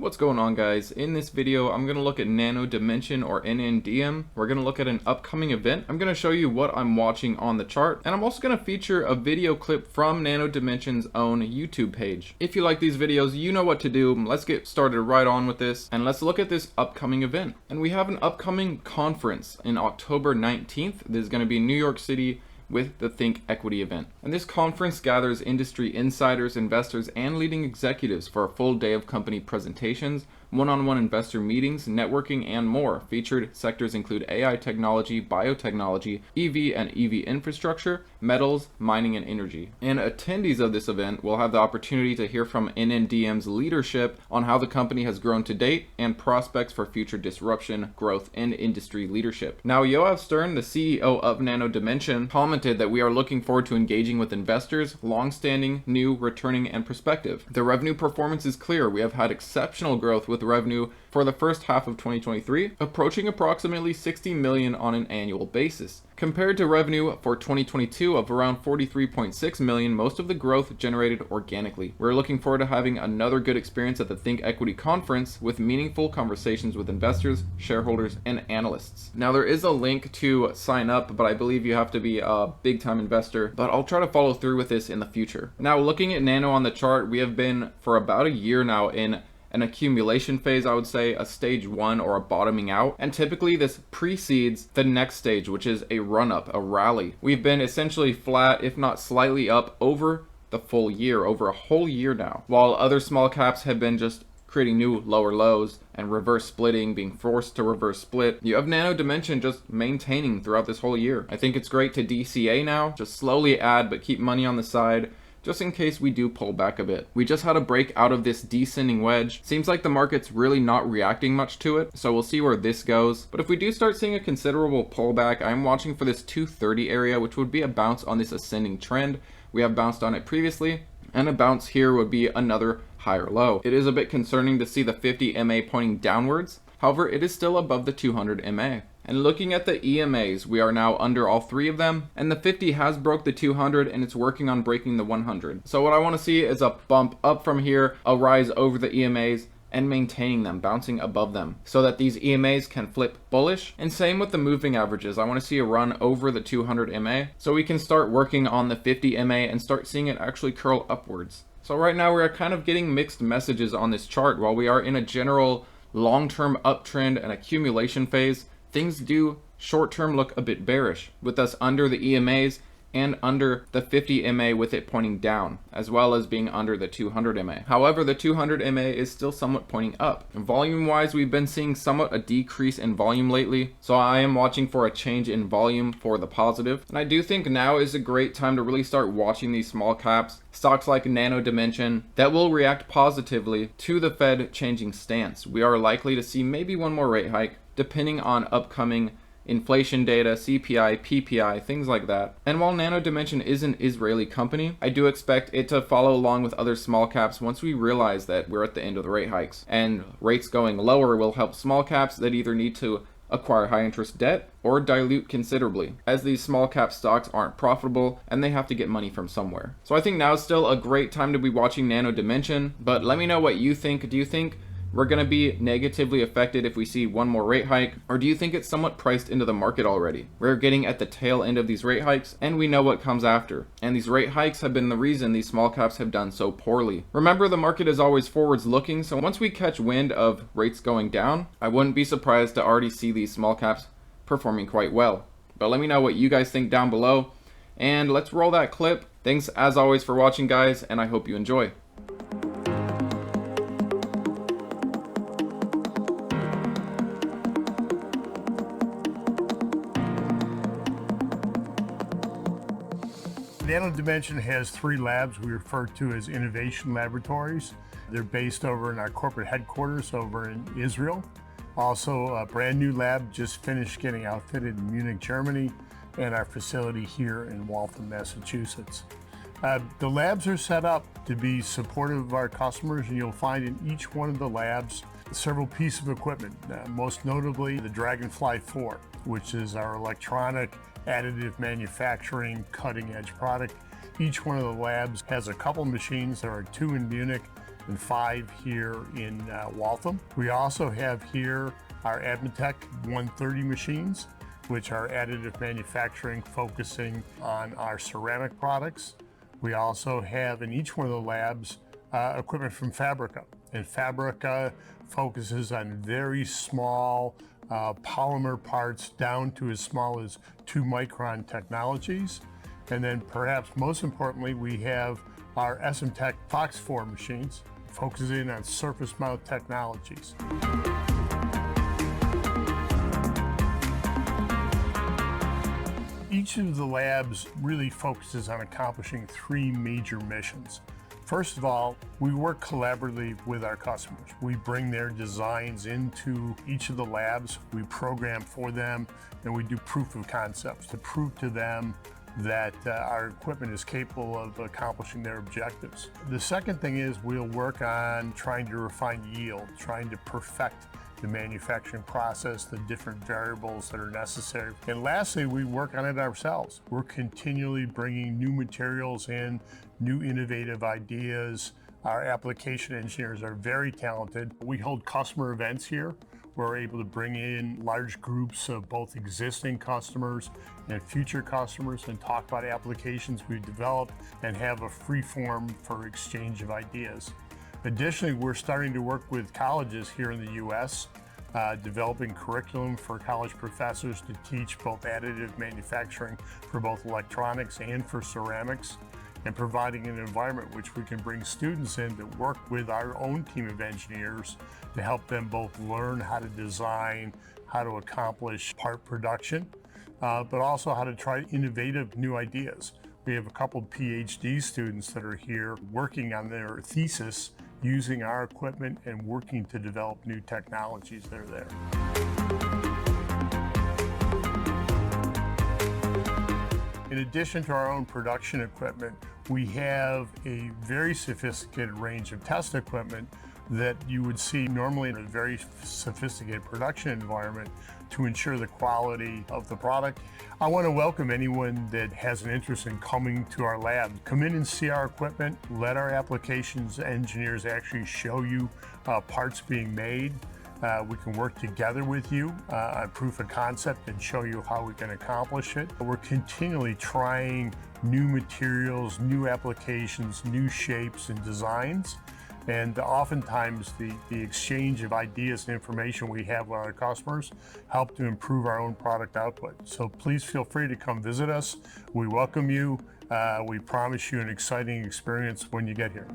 What's going on, guys? In this video I'm going to look at Nano Dimension, or Nndm. We're going to look at an upcoming event. I'm going to show you what I'm watching on the chart, and I'm also going to feature a video clip from Nano Dimension's own YouTube page. If you like these videos, you know what to do. Let's get started right on with this, and let's look at this upcoming event. And we have an upcoming conference in October 19th. This is going to be in New York City with the Think Equity event. And this conference gathers industry insiders, investors, and leading executives for a full day of company presentations, one-on-one investor meetings, networking, and more. Featured sectors include AI technology, biotechnology, EV and EV infrastructure, metals, mining, and energy. And attendees of this event will have the opportunity to hear from Nndm's leadership on how the company has grown to date and prospects for future disruption, growth, and industry leadership. Now, Yoav Stern, the CEO of Nano Dimension, commented that we are looking forward to engaging with investors, long-standing, new, returning, and prospective. The revenue performance is clear. We have had exceptional growth with revenue for the first half of 2023, approaching approximately 60 million on an annual basis. Compared to revenue for 2022 of around 43.6 million, most of the growth generated organically. We're looking forward to having another good experience at the Think Equity conference with meaningful conversations with investors, shareholders, and analysts. Now, there is a link to sign up, but I believe you have to be a big time investor, but I'll try to follow through with this in the future. Now, looking at Nano on the chart, we have been for about a year now in an accumulation phase, I would say, a stage one or a bottoming out. And typically this precedes the next stage, which is a run up, a rally. We've been essentially flat, if not slightly up over the full year, over a whole year now, while other small caps have been just creating new lower lows and reverse splitting, being forced to reverse split. You have Nano Dimension just maintaining throughout this whole year. I think it's great to DCA now, just slowly add, but keep money on the side, just in case we do pull back a bit. We just had a break out of this descending wedge. Seems like the market's really not reacting much to it, so we'll see where this goes. But if we do start seeing a considerable pullback, I'm watching for this 230 area, which would be a bounce on this ascending trend. We have bounced on it previously, and a bounce here would be another higher low. It is a bit concerning to see the 50 MA pointing downwards. However, it is still above the 200 MA. And looking at the EMAs, we are now under all three of them, and the 50 has broke the 200 and it's working on breaking the 100. So what I want to see is a bump up from here, a rise over the EMAs, and maintaining them, bouncing above them, so that these EMAs can flip bullish. And same with the moving averages. I want to see a run over the 200 MA so we can start working on the 50 MA and start seeing it actually curl upwards. So right now we're kind of getting mixed messages on this chart. While we are in a general long-term uptrend and accumulation phase, things do short-term look a bit bearish, with us under the EMAs and under the 50 MA with it pointing down, as well as being under the 200 MA. However, the 200 MA is still somewhat pointing up. Volume-wise, we've been seeing somewhat a decrease in volume lately, so I am watching for a change in volume for the positive. And I do think now is a great time to really start watching these small caps, stocks like Nano Dimension, that will react positively to the Fed changing stance. We are likely to see maybe one more rate hike, depending on upcoming inflation data, CPI, PPI, things like that. And while Nano Dimension is an Israeli company, I do expect it to follow along with other small caps once we realize that we're at the end of the rate hikes. And rates going lower will help small caps that either need to acquire high interest debt or dilute considerably, as these small cap stocks aren't profitable and they have to get money from somewhere. So I think now is still a great time to be watching Nano Dimension, but let me know what you think. Do you think we're going to be negatively affected if we see one more rate hike, or do you think it's somewhat priced into the market already? We're getting at the tail end of these rate hikes, and we know what comes after. And these rate hikes have been the reason these small caps have done so poorly. Remember, the market is always forwards looking, so once we catch wind of rates going down, I wouldn't be surprised to already see these small caps performing quite well. But let me know what you guys think down below, and let's roll that clip. Thanks as always for watching, guys, and I hope you enjoy. Nano Dimension has three labs we refer to as innovation laboratories. They're based over in our corporate headquarters over in Israel. Also, a brand new lab just finished getting outfitted in Munich, Germany, and our facility here in Waltham, Massachusetts. The labs are set up to be supportive of our customers, and you'll find in each one of the labs several pieces of equipment, most notably the Dragonfly 4, which is our electronic additive manufacturing cutting edge product. Each one of the labs has a couple machines. There are two in Munich and 5 here in Waltham. We also have here our Havent 130 machines, which are additive manufacturing, focusing on our ceramic products. We also have in each one of the labs equipment from Fabrica, and Fabrica focuses on very small polymer parts down to as small as 2-micron technologies. And then perhaps most importantly, we have our SMTech Fox 4 machines, focusing on surface mount technologies. Each of the labs really focuses on accomplishing 3 major missions. First of all, we work collaboratively with our customers. We bring their designs into each of the labs, we program for them, and we do proof of concepts to prove to them that our equipment is capable of accomplishing their objectives. The second thing is we'll work on trying to refine yield, trying to perfect the manufacturing process, the different variables that are necessary. And lastly, we work on it ourselves. We're continually bringing new materials in, new innovative ideas. Our application engineers are very talented. We hold customer events here. We're able to bring in large groups of both existing customers and future customers and talk about applications we've developed and have a free forum for exchange of ideas. Additionally, we're starting to work with colleges here in the U.S., developing curriculum for college professors to teach both additive manufacturing for both electronics and for ceramics, and providing an environment which we can bring students in to work with our own team of engineers to help them both learn how to design, how to accomplish part production, but also how to try innovative new ideas. We have a couple of PhD students that are here working on their thesis using our equipment and working to develop new technologies that are there. In addition to our own production equipment, we have a very sophisticated range of test equipment that you would see normally in a very sophisticated production environment to ensure the quality of the product. I want to welcome anyone that has an interest in coming to our lab. Come in and see our equipment, let our applications engineers actually show you parts being made. We can work together with you on proof of concept and show you how we can accomplish it. We're continually trying new materials, new applications, new shapes and designs. And oftentimes the exchange of ideas and information we have with our customers help to improve our own product output. So please feel free to come visit us. We welcome you. We promise you an exciting experience when you get here.